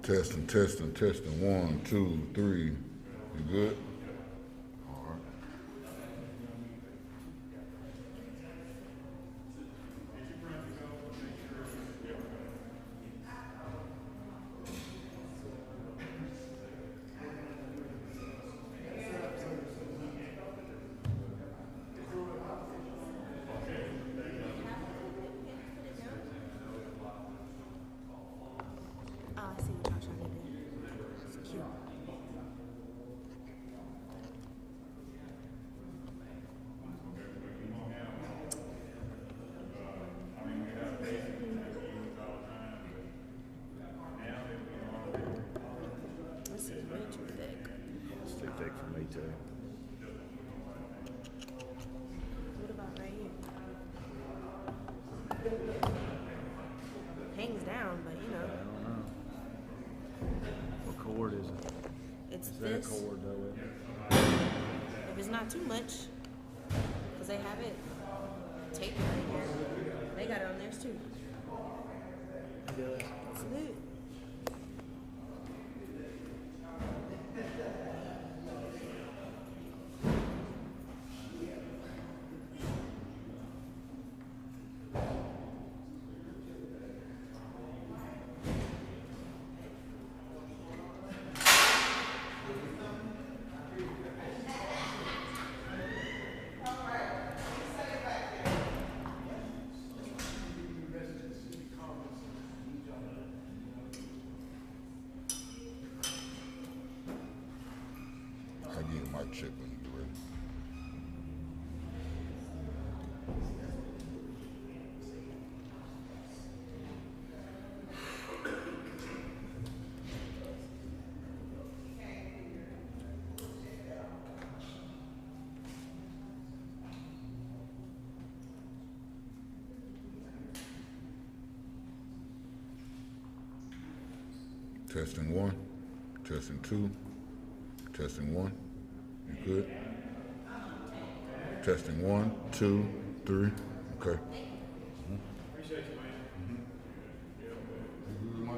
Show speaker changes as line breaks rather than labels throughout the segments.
Testing, testing, testing. 1, 2, 3. You good? All right.
Oh, I see what y'all trying to do. It's cute. This is way too thick.
It's too thick for me too.
What about right here? Hangs down, but you
I
know,
don't know. What cord is it?
it's
Is that
this.
cord though? Isn't it?
If it's not too much, because they have it taped right here. They got it on theirs too. It's lit.
I give you my check when you're ready. Testing 1, testing 2, testing 1. You good? Testing 1, 2, 3. Okay.
Appreciate you, man.
You good, Mike?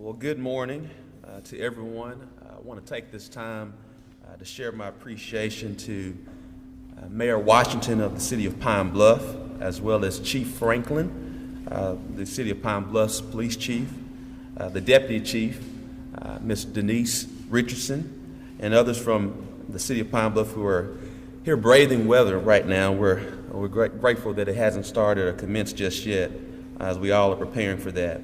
Well, good morning to everyone. I want to take this time to share my appreciation to Mayor Washington of the City of Pine Bluff, as well as Chief Franklin, the City of Pine Bluff's Police Chief, the Deputy Chief, Ms. Denise Richardson, and others from the City of Pine Bluff who are here braving weather right now. We're grateful that it hasn't started or commenced just yet, as we all are preparing for that.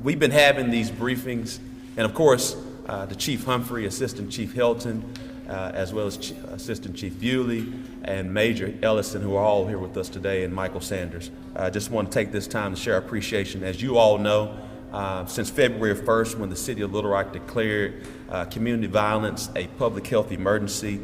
We've been having these briefings, and of course, the Chief Humphrey, Assistant Chief Hilton, as well as Assistant Chief Bewley and Major Ellison, who are all here with us today, and Michael Sanders. I just want to take this time to share our appreciation. As you all know, since February 1st, when the City of Little Rock declared community violence a public health emergency,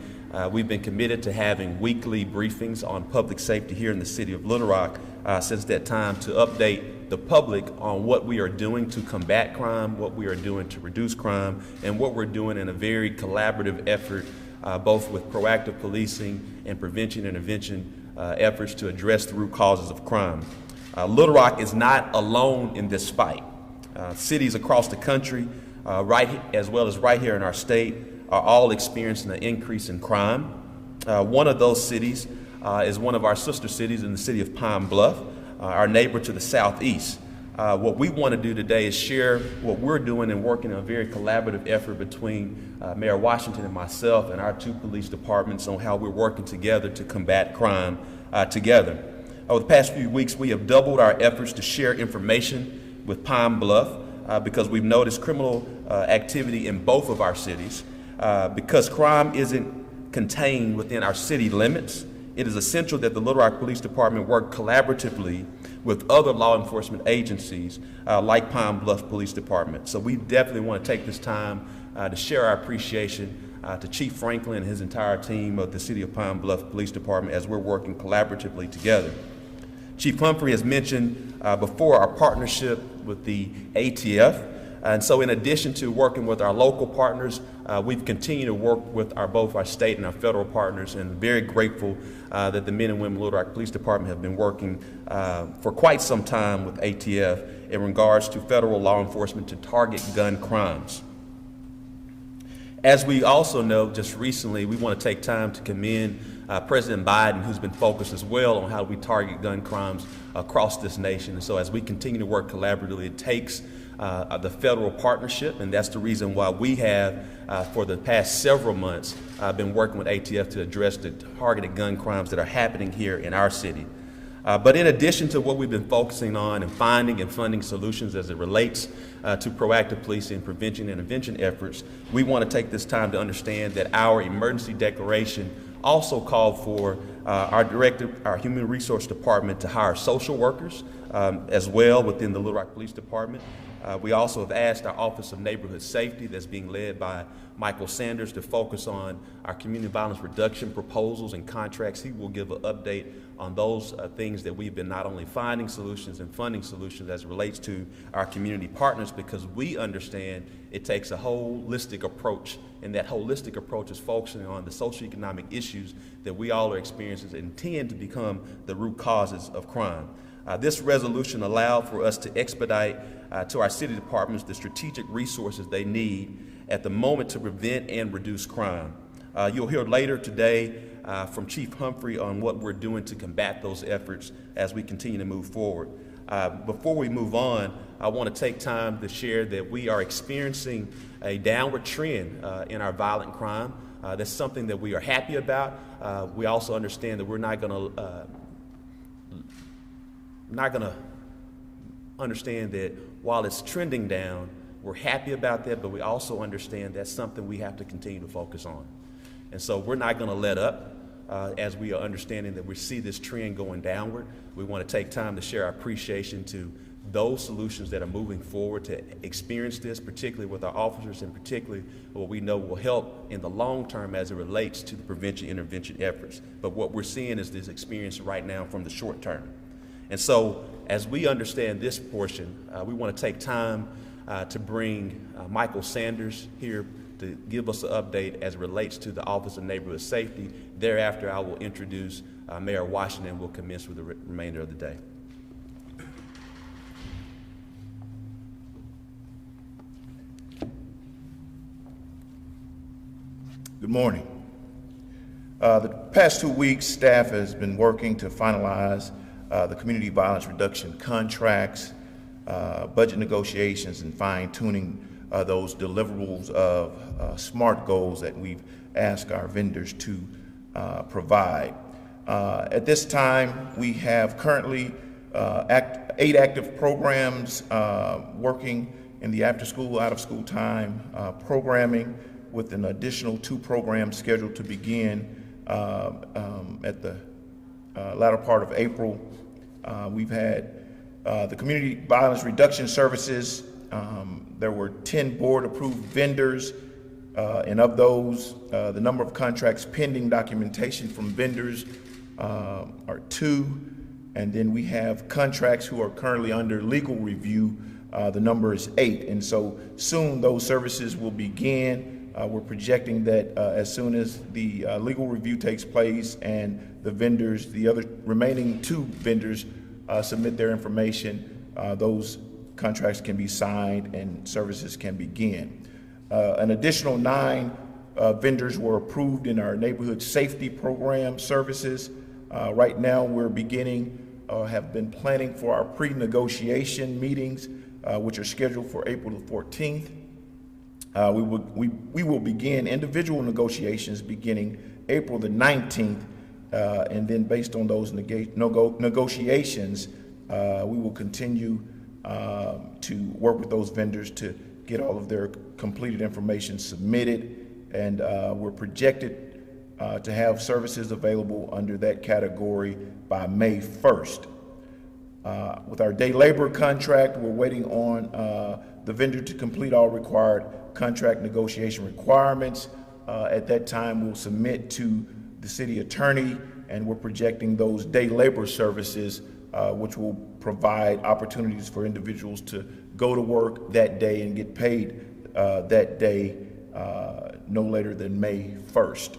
we've been committed to having weekly briefings on public safety here in the City of Little Rock since that time, to update the public on what we are doing to combat crime, what we are doing to reduce crime, and what we're doing in a very collaborative effort, both with proactive policing and prevention and intervention efforts to address the root causes of crime. Little Rock is not alone in this fight. Cities across the country, as well as right here in our state, are all experiencing an increase in crime. One of those cities is one of our sister cities in the city of Pine Bluff, our neighbor to the southeast. What we want to do today is share what we're doing and working in a very collaborative effort between Mayor Washington and myself and our two police departments on how we're working together to combat crime together. Over the past few weeks, we have doubled our efforts to share information with Pine Bluff because we've noticed criminal activity in both of our cities. Because crime isn't contained within our city limits, it is essential that the Little Rock Police Department work collaboratively with other law enforcement agencies like Pine Bluff Police Department. So we definitely want to take this time to share our appreciation to Chief Franklin and his entire team of the City of Pine Bluff Police Department as we're working collaboratively together. Chief Humphrey has mentioned before our partnership with the ATF. And so in addition to working with our local partners, we've continued to work with both our state and our federal partners, and very grateful that the men and women of Little Rock Police Department have been working for quite some time with ATF in regards to federal law enforcement to target gun crimes. As we also know, just recently, we want to take time to commend President Biden, who's been focused as well on how we target gun crimes across this nation. And so as we continue to work collaboratively, it takes the federal partnership, and that's the reason why we have, for the past several months, been working with ATF to address the targeted gun crimes that are happening here in our city. But in addition to what we've been focusing on and finding and funding solutions as it relates to proactive policing and prevention and intervention efforts, we want to take this time to understand that our emergency declaration also called for our Human Resource Department to hire social workers as well within the Little Rock Police Department. We also have asked our Office of Neighborhood Safety, that's being led by Michael Sanders, to focus on our community violence reduction proposals and contracts. He will give an update on those things that we've been not only finding solutions and funding solutions as it relates to our community partners, because we understand it takes a holistic approach, and that holistic approach is focusing on the socioeconomic issues that we all are experiencing and tend to become the root causes of crime. This resolution allowed for us to expedite to our city departments the strategic resources they need at the moment to prevent and reduce crime. You'll hear later today from Chief Humphrey on what we're doing to combat those efforts as we continue to move forward. Before we move on, I want to take time to share that we are experiencing a downward trend in our violent crime. That's something that we are happy about. We also understand that we're not going to understand that while it's trending down, we're happy about that, but we also understand that's something we have to continue to focus on. And so we're not going to let up as we are understanding that we see this trend going downward. We want to take time to share our appreciation to those solutions that are moving forward to experience this, particularly with our officers, and particularly what we know will help in the long term as it relates to the prevention intervention efforts. But what we're seeing is this experience right now from the short term. And so as we understand this portion, we want to take time to bring Michael Sanders here to give us an update as it relates to the Office of Neighborhood Safety. Thereafter, I will introduce Mayor Washington, and we'll commence with the remainder of the day.
Good morning. The past 2 weeks, staff has been working to finalize the community violence reduction contracts, budget negotiations, and fine-tuning those deliverables of SMART goals that we've asked our vendors to provide. At this time, we have currently 8 active programs working in the after-school, out-of-school time programming, with an additional 2 programs scheduled to begin at the latter part of April. We've had the community violence reduction services. There were 10 board-approved vendors, and of those, the number of contracts pending documentation from vendors are 2, and then we have contracts who are currently under legal review. The number is 8, and so soon those services will begin. We're projecting that as soon as the legal review takes place and the vendors, the other remaining 2 vendors submit their information, those contracts can be signed and services can begin. An additional 9 vendors were approved in our neighborhood safety program services. Right now we're beginning, have been planning for our pre-negotiation meetings, which are scheduled for April the 14th. We will begin individual negotiations beginning April the 19th, and then based on those negotiations, we will continue to work with those vendors to get all of their completed information submitted, and we're projected to have services available under that category by May 1st. With our day labor contract, we're waiting on the vendor to complete all required contract negotiation requirements. At that time, we'll submit to the city attorney, and we're projecting those day labor services, which will provide opportunities for individuals to go to work that day and get paid that day, no later than May 1st.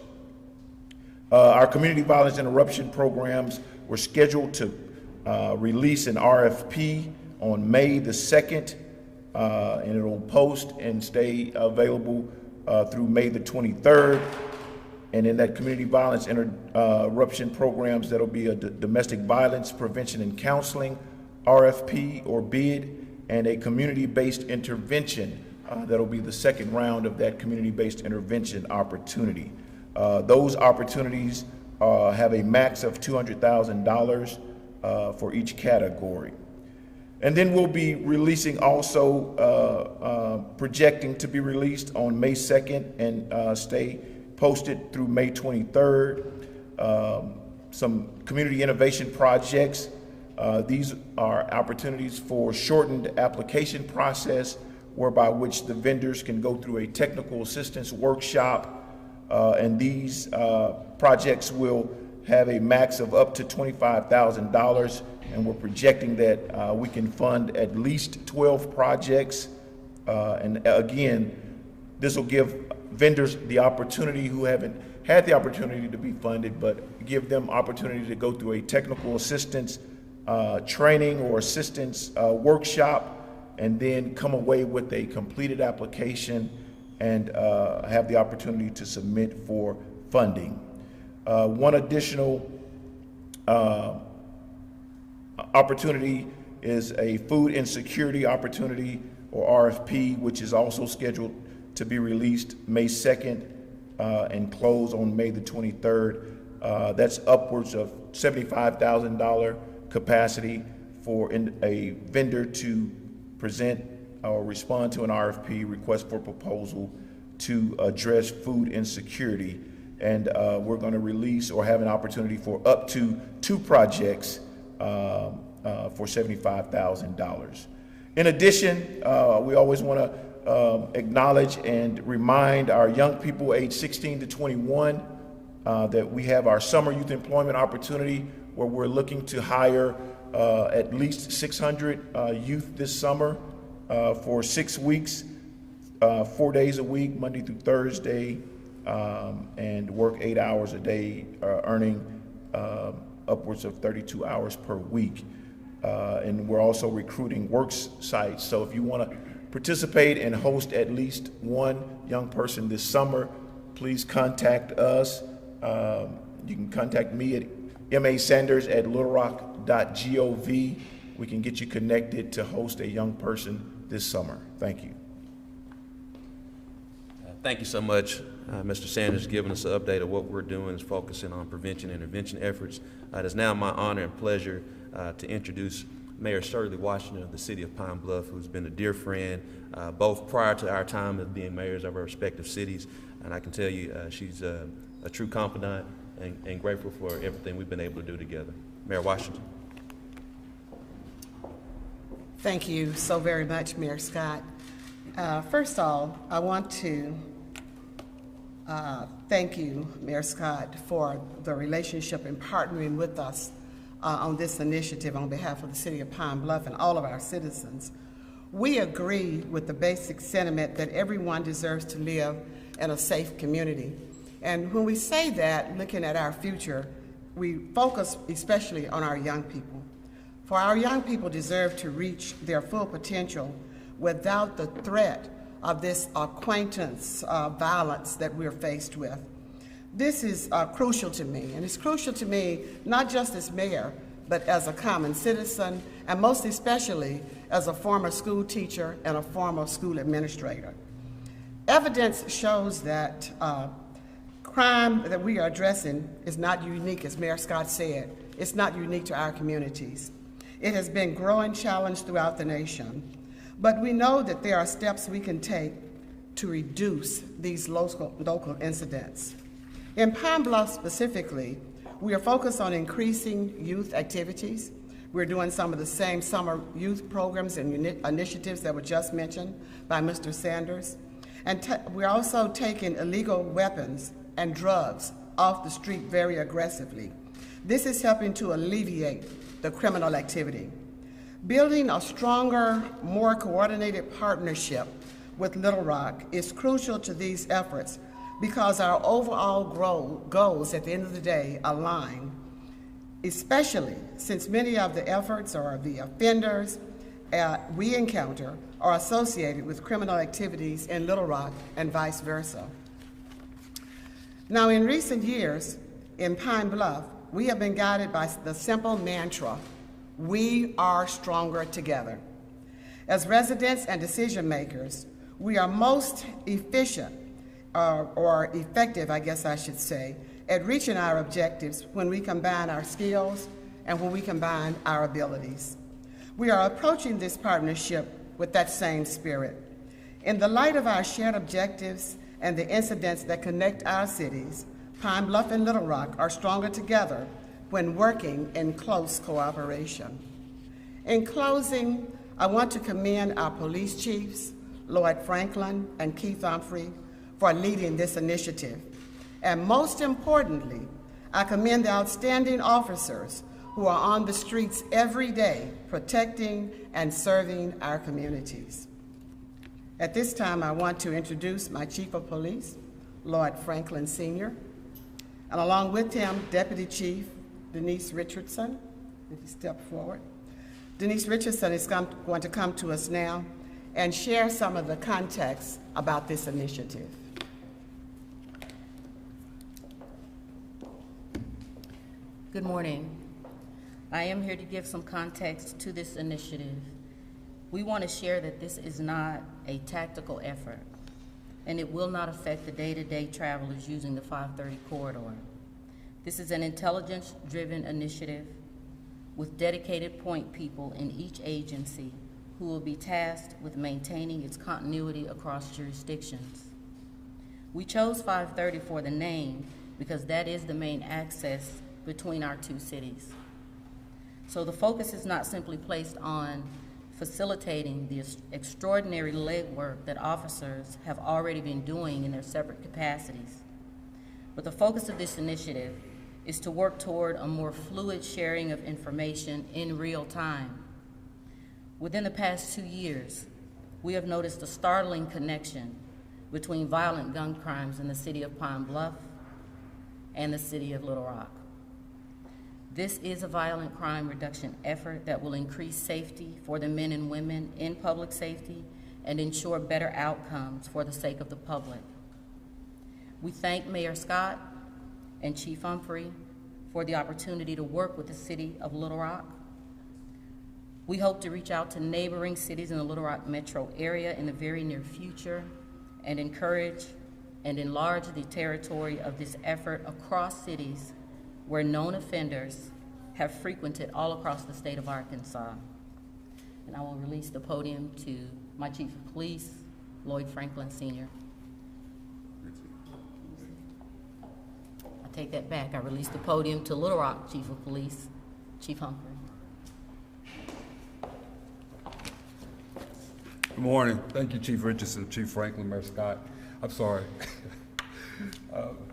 Our community violence interruption programs were scheduled to release an RFP on May the 2nd, and it'll post and stay available through May the 23rd. And in that community violence interruption programs, that'll be a domestic violence prevention and counseling RFP or bid, and a community-based intervention. That'll be the second round of that community-based intervention opportunity. Those opportunities have a max of $200,000 for each category. And then we'll be releasing also, projecting to be released on May 2nd and stay posted through May 23rd, some community innovation projects. These are opportunities for shortened application process, whereby which the vendors can go through a technical assistance workshop, and these projects will have a max of up to $25,000, and we're projecting that we can fund at least 12 projects. And again, this will give vendors the opportunity who haven't had the opportunity to be funded, but give them opportunity to go through a technical assistance training or assistance workshop, and then come away with a completed application and have the opportunity to submit for funding. One additional opportunity is a food insecurity opportunity, or RFP, which is also scheduled to be released May 2nd and close on May the 23rd. That's upwards of $75,000 capacity for a vendor to present or respond to an RFP, request for proposal, to address food insecurity. And we're going to release or have an opportunity for up to 2 projects for $75,000. In addition, we always want to acknowledge and remind our young people aged 16 to 21 that we have our summer youth employment opportunity, where we're looking to hire at least 600 youth this summer for 6 weeks, 4 days a week, Monday through Thursday, and work 8 hours a day, earning upwards of 32 hours per week. And we're also recruiting work sites. So if you want to participate and host at least one young person this summer, please contact us. You can contact me at masanders@littlerock.gov. We can get you connected to host a young person this summer. Thank you.
Thank you so much, Mr. Sanders, giving us an update of what we're doing is focusing on prevention and intervention efforts. It is now my honor and pleasure to introduce Mayor Shirley Washington of the city of Pine Bluff, who's been a dear friend, both prior to our time as being mayors of our respective cities. And I can tell you she's a true confidant and grateful for everything we've been able to do together. Mayor Washington.
Thank you so very much, Mayor Scott. First of all, I want to thank you, Mayor Scott, for the relationship and partnering with us on this initiative on behalf of the city of Pine Bluff and all of our citizens. We agree with the basic sentiment that everyone deserves to live in a safe community. And when we say that, looking at our future, we focus especially on our young people. For our young people deserve to reach their full potential without the threat of this acquaintance violence that we're faced with. This is crucial to me, and it's crucial to me not just as mayor, but as a common citizen, and most especially as a former school teacher and a former school administrator. Evidence shows that crime that we are addressing is not unique, as Mayor Scott said. It's not unique to our communities. It has been a growing challenge throughout the nation, but we know that there are steps we can take to reduce these local incidents. In Pine Bluff specifically, we are focused on increasing youth activities. We're doing some of the same summer youth programs and initiatives that were just mentioned by Mr. Sanders. And we're also taking illegal weapons and drugs off the street very aggressively. This is helping to alleviate the criminal activity. Building a stronger, more coordinated partnership with Little Rock is crucial to these efforts because our overall goals at the end of the day align, especially since many of the efforts or the offenders we encounter are associated with criminal activities in Little Rock and vice versa. Now, in recent years in Pine Bluff, we have been guided by the simple mantra, we are stronger together. As residents and decision makers, we are most efficient or effective, I guess I should say, at reaching our objectives when we combine our skills and when we combine our abilities. We are approaching this partnership with that same spirit. In the light of our shared objectives and the incidents that connect our cities, Pine Bluff and Little Rock are stronger together when working in close cooperation. In closing, I want to commend our police chiefs, Lloyd Franklin and Keith Humphrey, for leading this initiative. And most importantly, I commend the outstanding officers who are on the streets every day protecting and serving our communities. At this time, I want to introduce my Chief of Police, Lloyd Franklin Sr., and along with him, Deputy Chief Denise Richardson. If you step forward. Denise Richardson is going to come to us now and share some of the context about this initiative.
Good morning. I am here to give some context to this initiative. We want to share that this is not a tactical effort, and it will not affect the day-to-day travelers using the 530 corridor. This is an intelligence-driven initiative with dedicated point people in each agency who will be tasked with maintaining its continuity across jurisdictions. We chose 530 for the name because that is the main access between our two cities. So the focus is not simply placed on facilitating the extraordinary legwork that officers have already been doing in their separate capacities, but the focus of this initiative is to work toward a more fluid sharing of information in real time. Within the past 2 years, we have noticed a startling connection between violent gun crimes in the city of Pine Bluff and the city of Little Rock. This is a violent crime reduction effort that will increase safety for the men and women in public safety and ensure better outcomes for the sake of the public. We thank Mayor Scott and Chief Humphrey for the opportunity to work with the city of Little Rock. We hope to reach out to neighboring cities in the Little Rock metro area in the very near future and encourage and enlarge the territory of this effort across cities where known offenders have frequented all across the state of Arkansas. And I will release the podium to my Chief of Police, Lloyd Franklin Sr. I take that back. I release the podium to Little Rock Chief of Police, Chief Humphrey.
Good morning. Thank you, Chief Richardson, Chief Franklin, Mayor Scott. I'm sorry.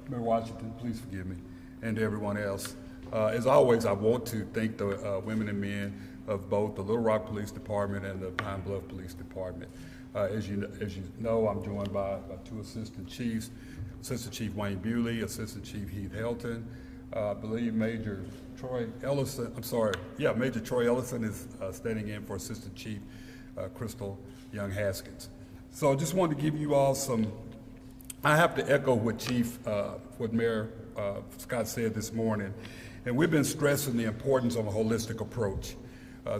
Mayor Washington, please forgive me, and to everyone else. As always, I want to thank the women and men of both the Little Rock Police Department and the Pine Bluff Police Department. As you know, I'm joined by two assistant chiefs, Assistant Chief Wayne Bewley, Assistant Chief Heath Helton. I believe Major Troy Ellison, Major Troy Ellison is standing in for Assistant Chief Crystal Young Haskins. So I just wanted to give you all I have to echo what Mayor Scott said this morning. And we've been stressing the importance of a holistic approach.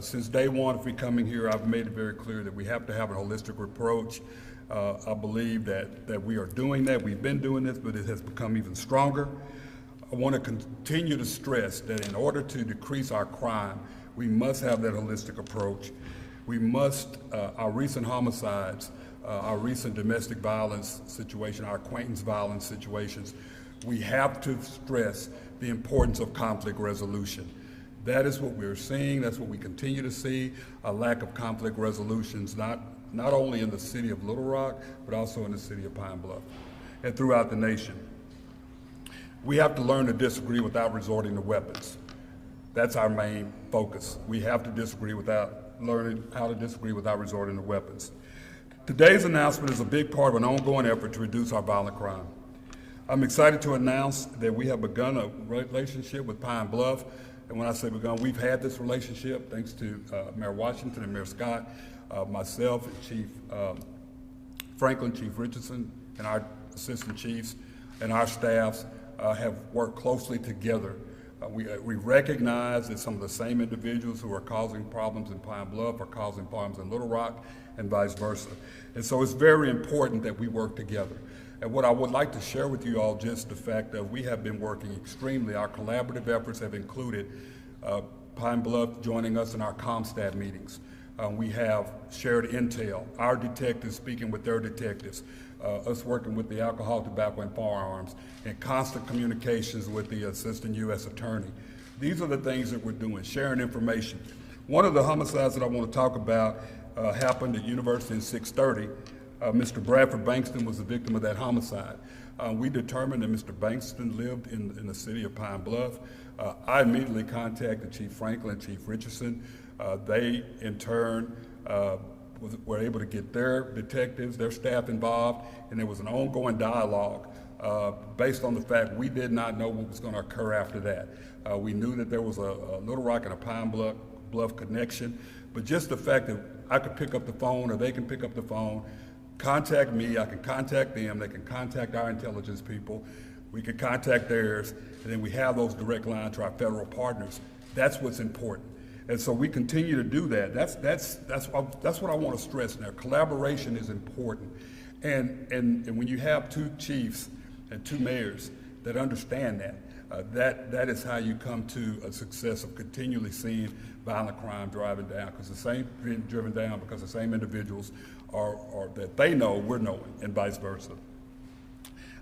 Since day one of me coming here, I've made it very clear that we have to have a holistic approach. I believe that we are doing that. We've been doing this, but it has become even stronger. I want to continue to stress that in order to decrease our crime, we must have that holistic approach. We must, our recent homicides, our recent domestic violence situation, our acquaintance violence situations, we have to stress the importance of conflict resolution. That is what we're seeing. That's what we continue to see, a lack of conflict resolutions, not only in the city of Little Rock, but also in the city of Pine Bluff and throughout the nation. We have to learn to disagree without resorting to weapons. That's our main focus. We have to disagree without learning how to disagree without resorting to weapons. Today's announcement is a big part of an ongoing effort to reduce our violent crime. I'm excited to announce that we have begun a relationship with Pine Bluff. And when I say begun, we've had this relationship thanks to Mayor Washington and Mayor Scott, myself, and Chief Franklin, Chief Richardson, and our assistant chiefs and our staffs have worked closely together. We recognize that some of the same individuals who are causing problems in Pine Bluff are causing problems in Little Rock and vice versa. And so it's very important that we work together. And what I would like to share with you all, just the fact that we have been working extremely, our collaborative efforts have included Pine Bluff joining us in our ComStat meetings. We have shared intel, our detectives speaking with their detectives, us working with the alcohol, tobacco, and firearms, and constant communications with the Assistant U.S. Attorney. These are the things that we're doing, sharing information. One of the homicides that I want to talk about happened at University in 630. Mr. Bradford Bankston was the victim of that homicide. We determined that Mr. Bankston lived in the city of Pine Bluff. I immediately contacted Chief Franklin and Chief Richardson. They, in turn, were able to get their detectives, their staff involved, and there was an ongoing dialogue based on the fact we did not know what was going to occur after that. We knew that there was a Little Rock and a Pine Bluff connection, but just the fact that I could pick up the phone or they can pick up the phone, contact me, I can contact them, they can contact our intelligence people, we can contact theirs, and then we have those direct lines to our federal partners. That's what's important. And so we continue to do that. That's what I want to stress now. Collaboration is important. And when you have two chiefs and two mayors that understand that is how you come to a success of continually seeing violent crime driving down, because the same individuals are that they know we're knowing, and vice versa.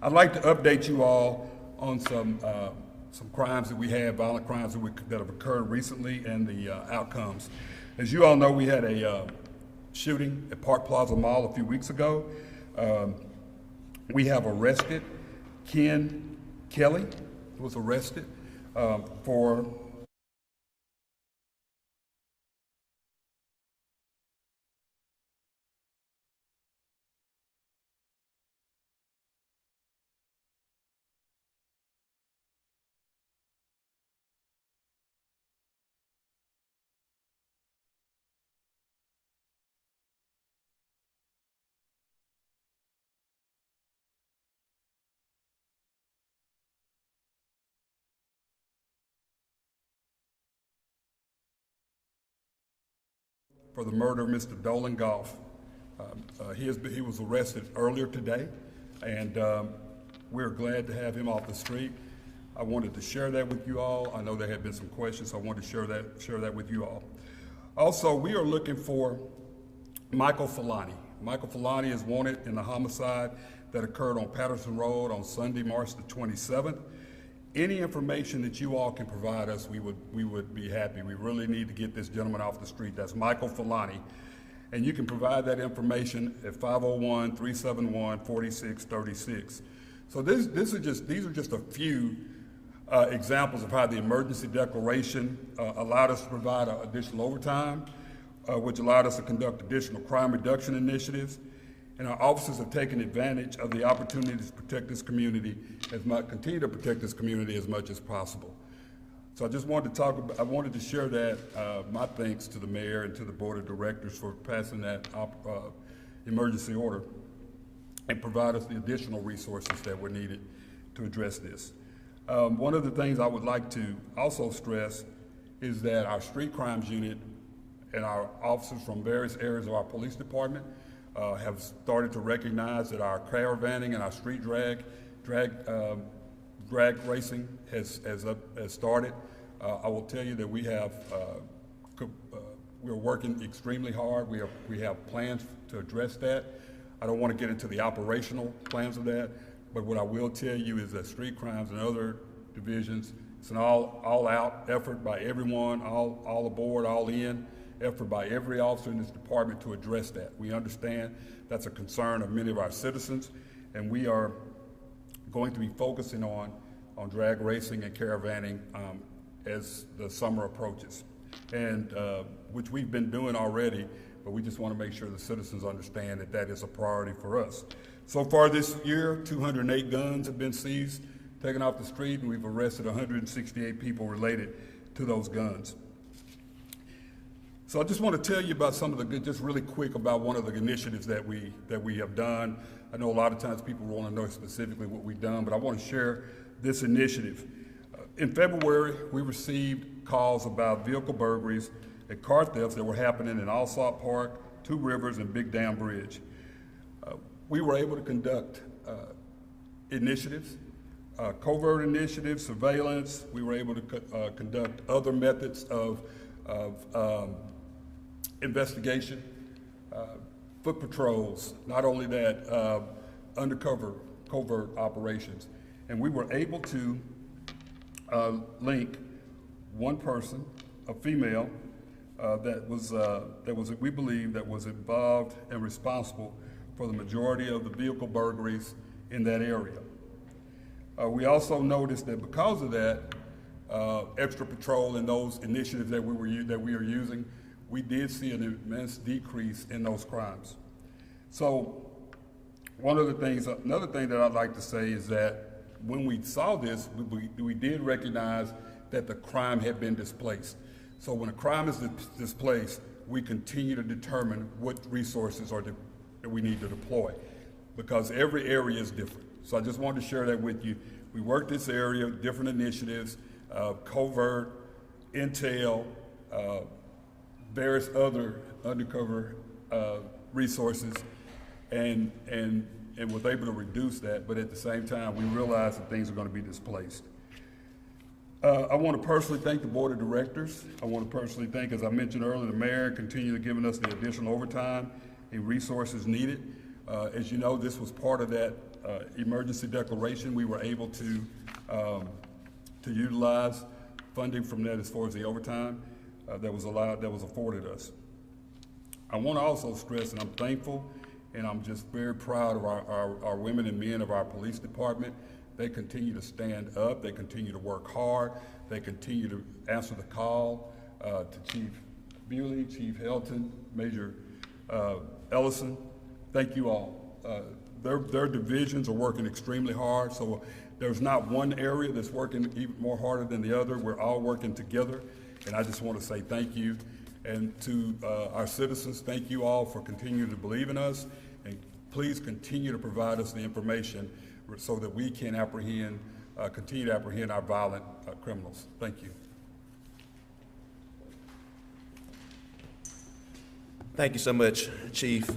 I'd like to update you all on some crimes that we had, violent crimes that have occurred recently, and the outcomes. As you all know, we had a shooting at Park Plaza Mall a few weeks ago. We have arrested Ken Kelly, who was arrested for for the murder of Mr. Dolan Goff. He was arrested earlier today, and we're glad to have him off the street. I wanted to share that with you all. I know there have been some questions, so I wanted to share that with you all. Also, we are looking for Michael Fulani. Michael Fulani is wanted in the homicide that occurred on Patterson Road on Sunday, March the 27th. Any information that you all can provide us, we would be happy. We really need to get this gentleman off the street. That's Michael Fulani. And you can provide that information at 501-371-4636. So these are just a few examples of how the emergency declaration allowed us to provide additional overtime, which allowed us to conduct additional crime reduction initiatives. And our officers have taken advantage of the opportunity to protect this community, continue to protect this community as much as possible. So I just wanted to share that, my thanks to the mayor and to the board of directors for passing that emergency order and provide us the additional resources that were needed to address this. One of the things I would like to also stress is that our street crimes unit and our officers from various areas of our police department have started to recognize that our caravanning and our street drag racing has started. I will tell you that we're working extremely hard. We have plans to address that. I don't want to get into the operational plans of that, but what I will tell you is that street crimes and other divisions, it's an all-out effort by everyone, all aboard, all in effort by every officer in this department to address that. We understand that's a concern of many of our citizens, and we are going to be focusing on drag racing and caravanning as the summer approaches, and which we've been doing already, but we just want to make sure the citizens understand that that is a priority for us. So far this year, 208 guns have been seized, taken off the street, and we've arrested 168 people related to those guns. So I just want to tell you about some of just really quick about one of the initiatives that we have done. I know a lot of times people want to know specifically what we've done, but I want to share this initiative. In February, we received calls about vehicle burglaries and car thefts that were happening in Alsop Park, Two Rivers, and Big Dam Bridge. We were able to conduct initiatives, covert initiatives, surveillance. We were able to conduct other methods of investigation, foot patrols, not only that, undercover covert operations. And we were able to link one person, a female, that was we believe that was involved and responsible for the majority of the vehicle burglaries in that area. We also noticed that because of that extra patrol and those initiatives that we are using, we did see an immense decrease in those crimes. So another thing that I'd like to say is that when we saw this, we did recognize that the crime had been displaced. So when a crime is displaced, we continue to determine what resources that we need to deploy, because every area is different. So I just wanted to share that with you. We worked this area, different initiatives, covert, intel, various other undercover resources, and was able to reduce that, but at the same time, we realized that things are going to be displaced. I want to personally thank the board of directors. I want to personally thank, as I mentioned earlier, the mayor, continue giving us the additional overtime and resources needed. As you know, this was part of that emergency declaration. We were able to utilize funding from that as far as the overtime that was afforded us. I want to also stress, and I'm thankful, and I'm just very proud of our women and men of our police department. They continue to stand up, they continue to work hard, they continue to answer the call to Chief Bewley, Chief Helton, Major Ellison. Thank you all. Their divisions are working extremely hard, so there's not one area that's working even more harder than the other. We're all working together, and I just want to say thank you. And to our citizens, thank you all for continuing to believe in us, and please continue to provide us the information so that we can continue to apprehend our violent criminals. Thank you.
Thank you so much, Chief.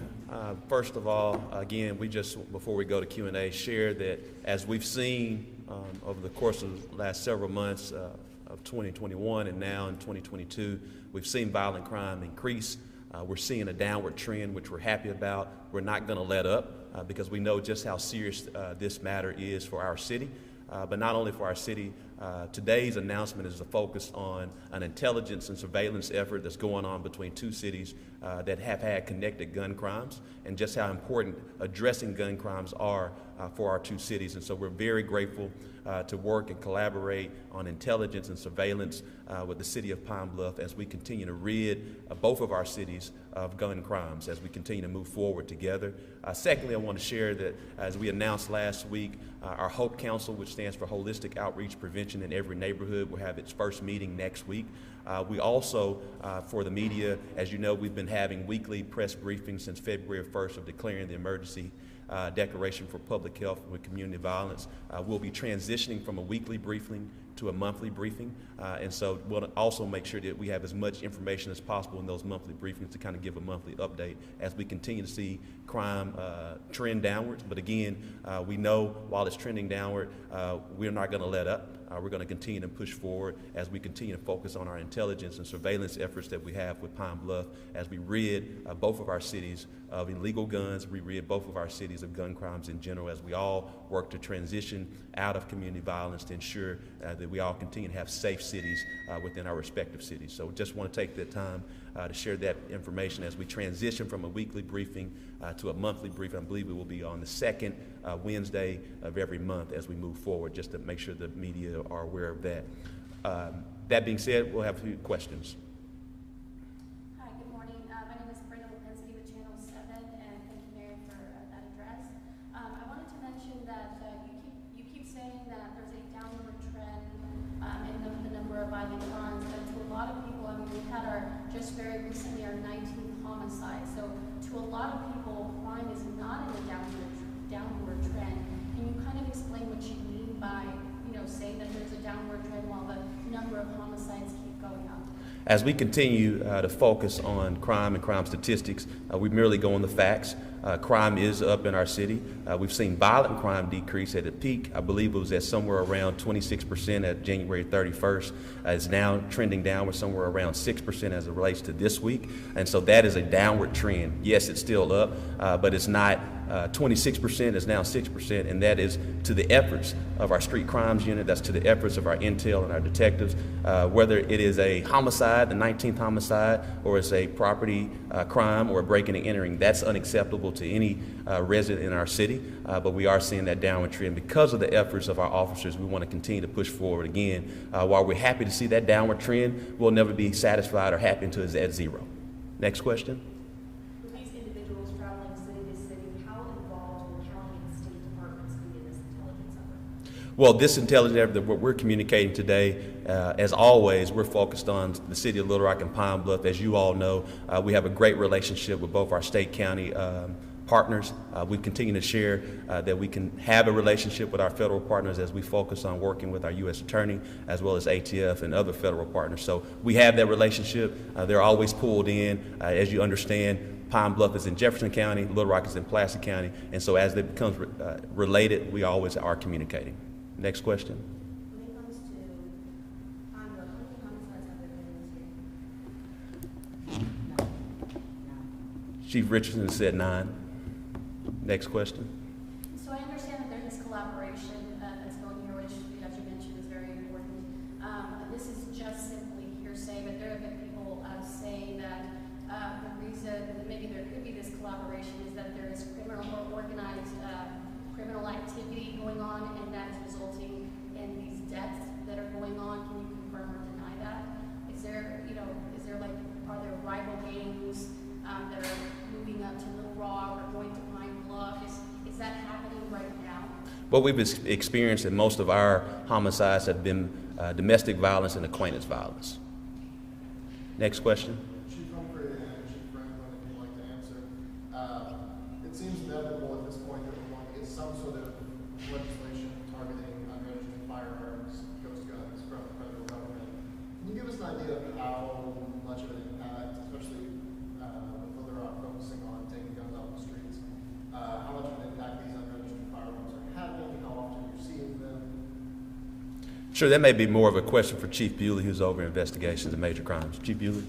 First of all, again, we just, before we go to Q&A, share that as we've seen over the course of the last several months of 2021 and now in 2022, we've seen violent crime increase. We're seeing a downward trend, which we're happy about. We're not going to let up because we know just how serious this matter is for our city. But not only for our city, today's announcement is a focus on an intelligence and surveillance effort that's going on between two cities that have had connected gun crimes, and just how important addressing gun crimes are for our two cities. And so we're very grateful to work and collaborate on intelligence and surveillance with the city of Pine Bluff as we continue to rid both of our cities of gun crimes as we continue to move forward together. Secondly, I want to share that as we announced last week, our HOPE Council, which stands for Holistic Outreach Prevention in Every Neighborhood, will have its first meeting next week. We also, for the media, as you know, we've been having weekly press briefings since February 1st of declaring the emergency declaration for public health with community violence. We'll be transitioning from a weekly briefing to a monthly briefing, and so we'll also make sure that we have as much information as possible in those monthly briefings to kind of give a monthly update as we continue to see crime trend downwards. But again, we know while it's trending downward, we're not going to let up. We're going to continue to push forward as we continue to focus on our intelligence and surveillance efforts that we have with Pine Bluff as we rid both of our cities of illegal guns, we rid both of our cities of gun crimes in general as we all work to transition out of community violence to ensure that we all continue to have safe cities within our respective cities. So just want to take the time to share that information as we transition from a weekly briefing to a monthly briefing. I believe it will be on the second Wednesday of every month as we move forward, just to make sure the media are aware of that. That being said, we'll have a few questions.
Hi, good morning. My name is Brenda Lipinski with Channel 7, and thank you, Mayor, for that address. I wanted to mention that you keep saying that there's a downward trend in the number of violent crimes, but to a lot of people, I mean, we had just very recently our 19th homicide. So to a lot of people, crime is not in a downward trend. Can you kind of explain what you mean by, saying that there's a downward trend while the number of homicides keep going up?
As we continue to focus on crime and crime statistics, we merely go on the facts. Crime is up in our city. We've seen violent crime decrease at a peak. I believe it was at somewhere around 26% at January 31st. It's now trending downward somewhere around 6% as it relates to this week. And so that is a downward trend. Yes, it's still up, but it's not 26%, it's now 6%, and that is to the efforts of our street crimes unit, that's to the efforts of our intel and our detectives. Whether it is a homicide, the 19th homicide, or it's a property crime or a breaking and entering, that's unacceptable to any resident in our city, but we are seeing that downward trend. Because of the efforts of our officers, we want to continue to push forward. Again, while we're happy to see that downward trend, we'll never be satisfied or happy until it's at zero. Next question.
With these individuals traveling city to city, how involved will county and state departments be in this intelligence effort?
Well, this intelligence effort that what we're communicating today, as always, we're focused on the city of Little Rock and Pine Bluff. As you all know, we have a great relationship with both our state county partners. We continue to share that we can have a relationship with our federal partners as we focus on working with our U.S. Attorney as well as ATF and other federal partners. So we have that relationship. They're always pulled in. As you understand, Pine Bluff is in Jefferson County, Little Rock is in Placid County, and so as it becomes related, we always are communicating. Next question.
When it comes to Pine Bluff, how many homicides have there been this year?
Chief Richardson said 9. Next question.
So I understand that there is collaboration that's going here, which, as you mentioned, is very important. This is just simply hearsay, but there have been people saying that the reason that maybe there could be this collaboration is that there is criminal or organized criminal activity going on, and that's resulting in these deaths that are going on. Can you confirm or deny that? Are there rival gangs that are moving up to Little Rock or going to Pine Bluff? Is that happening right now?
What we've experienced in most of our homicides have been domestic violence and acquaintance violence. Next question.
Chief Humphrey and Chief Franklin, if you'd like to answer. It seems inevitable at this point that we want to get some sort of legislation targeting unregistered firearms, ghost guns from the federal government. Can you give us an idea of how much of an impact, especially with Little
Sure, that may be more of a question for Chief Bewley, who's over investigations of major crimes. Chief Bewley?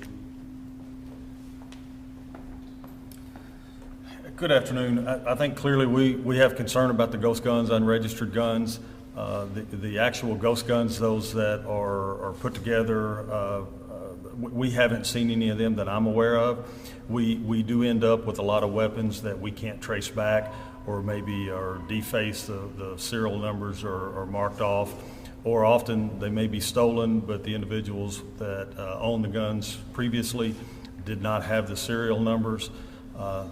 Good afternoon. I think clearly we have concern about the ghost guns, unregistered guns. The actual ghost guns, those that are put together, we haven't seen any of them that I'm aware of. We do end up with a lot of weapons that we can't trace back, or maybe are defaced, the serial numbers are marked off, or often they may be stolen, but the individuals that owned the guns previously did not have the serial numbers.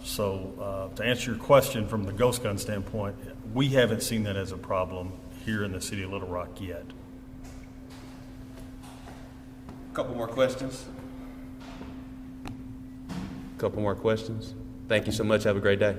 So to answer your question from the ghost gun standpoint, we haven't seen that as a problem here in the city of Little Rock yet.
Couple more questions? Couple more questions? Thank you so much. Have a great day.